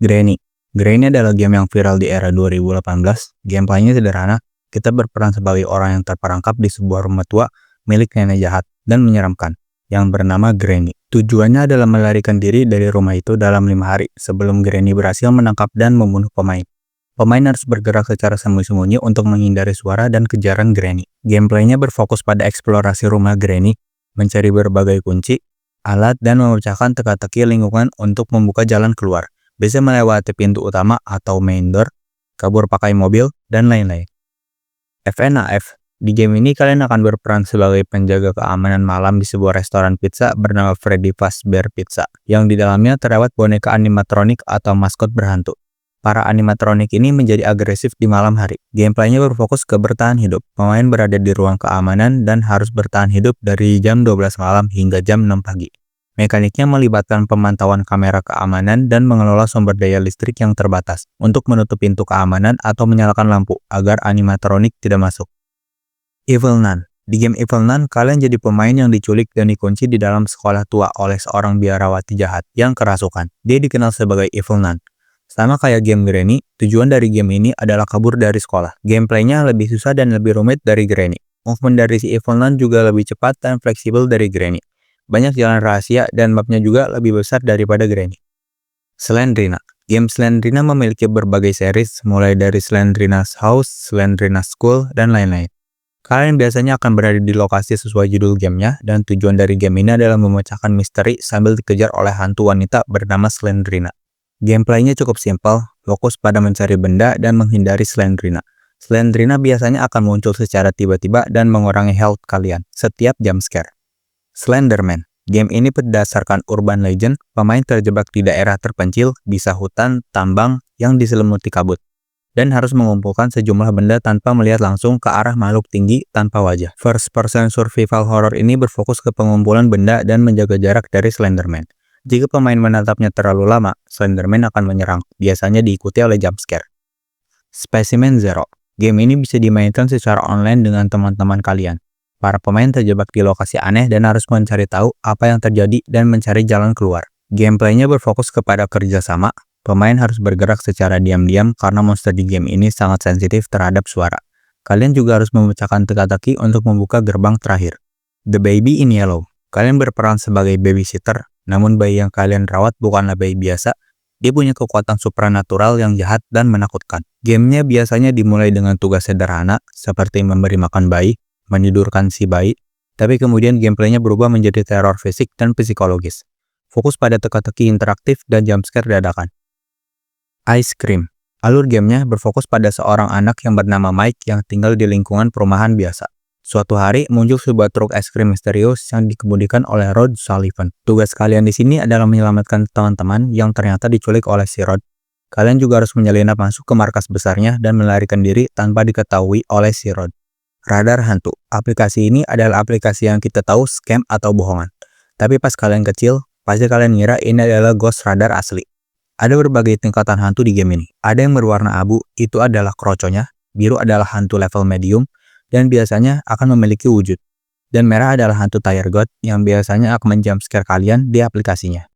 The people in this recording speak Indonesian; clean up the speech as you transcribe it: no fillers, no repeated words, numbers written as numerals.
Granny. Granny adalah game yang viral di era 2018. Gameplaynya sederhana, kita berperan sebagai orang yang terperangkap di sebuah rumah tua milik nenek jahat dan menyeramkan yang bernama Granny. Tujuannya adalah melarikan diri dari rumah itu dalam 5 hari sebelum Granny berhasil menangkap dan membunuh pemain. Pemain harus bergerak secara sembunyi-sembunyi untuk menghindari suara dan kejaran Granny. Gameplaynya berfokus pada eksplorasi rumah Granny, mencari berbagai kunci, alat, dan memecahkan teka-teki lingkungan untuk membuka jalan keluar. Bisa melewati pintu utama atau main door, kabur pakai mobil, dan lain-lain. FNAF. Di game ini kalian akan berperan sebagai penjaga keamanan malam di sebuah restoran pizza bernama Freddy Fazbear Pizza, yang di dalamnya terdapat boneka animatronik atau maskot berhantu. Para animatronik ini menjadi agresif di malam hari. Gameplaynya berfokus ke bertahan hidup. Pemain berada di ruang keamanan dan harus bertahan hidup dari jam 12 malam hingga jam 6 pagi. Mekaniknya melibatkan pemantauan kamera keamanan dan mengelola sumber daya listrik yang terbatas untuk menutup pintu keamanan atau menyalakan lampu agar animatronik tidak masuk. Evil Nun. Di game Evil Nun, kalian jadi pemain yang diculik dan dikunci di dalam sekolah tua oleh seorang biarawati jahat yang kerasukan. Dia dikenal sebagai Evil Nun. Sama kayak game Granny, tujuan dari game ini adalah kabur dari sekolah. Gameplaynya lebih susah dan lebih rumit dari Granny. Movement dari si Evil Nun juga lebih cepat dan fleksibel dari Granny. Banyak jalan rahasia dan mapnya juga lebih besar daripada Granny. Slendrina. Game Slendrina memiliki berbagai series, mulai dari Slendrina's House, Slendrina's School, dan lain-lain. Kalian biasanya akan berada di lokasi sesuai judul gamenya, dan tujuan dari game ini adalah memecahkan misteri sambil dikejar oleh hantu wanita bernama Slendrina. Gameplaynya cukup simpel, fokus pada mencari benda dan menghindari Slendrina. Slendrina biasanya akan muncul secara tiba-tiba dan mengurangi health kalian setiap jumpscare. Slenderman. Game ini berdasarkan urban legend, pemain terjebak di daerah terpencil, bisa hutan, tambang, yang diselimuti kabut, dan harus mengumpulkan sejumlah benda tanpa melihat langsung ke arah makhluk tinggi tanpa wajah. First person survival horror ini berfokus ke pengumpulan benda dan menjaga jarak dari Slenderman. Jika pemain menatapnya terlalu lama, Slenderman akan menyerang, biasanya diikuti oleh jumpscare. Specimen Zero. Game ini bisa dimainkan secara online dengan teman-teman kalian. Para pemain terjebak di lokasi aneh dan harus mencari tahu apa yang terjadi dan mencari jalan keluar. Gameplaynya berfokus kepada kerjasama. Pemain harus bergerak secara diam-diam karena monster di game ini sangat sensitif terhadap suara. Kalian juga harus memecahkan teka-teki untuk membuka gerbang terakhir. The Baby in Yellow. Kalian berperan sebagai babysitter, namun bayi yang kalian rawat bukanlah bayi biasa. Dia punya kekuatan supranatural yang jahat dan menakutkan. Gamenya biasanya dimulai dengan tugas sederhana, seperti memberi makan bayi, menidurkan si bayi, tapi kemudian gameplaynya berubah menjadi teror fisik dan psikologis. Fokus pada teka-teki interaktif dan jumpscare dadakan. Ice Cream. Alur gamenya berfokus pada seorang anak yang bernama Mike yang tinggal di lingkungan perumahan biasa. Suatu hari muncul sebuah truk es krim misterius yang dikemudikan oleh Rod Sullivan. Tugas kalian di sini adalah menyelamatkan teman-teman yang ternyata diculik oleh si Rod. Kalian juga harus menyelinap masuk ke markas besarnya dan melarikan diri tanpa diketahui oleh si Rod. Radar Hantu. Aplikasi ini adalah aplikasi yang kita tahu scam atau bohongan. Tapi pas kalian kecil, pasti kalian ngira ini adalah ghost radar asli. Ada berbagai tingkatan hantu di game ini. Ada yang berwarna abu, itu adalah kroconya. Biru adalah hantu level medium, dan biasanya akan memiliki wujud. Dan merah adalah hantu Tire God yang biasanya akan menjumpscare kalian di aplikasinya.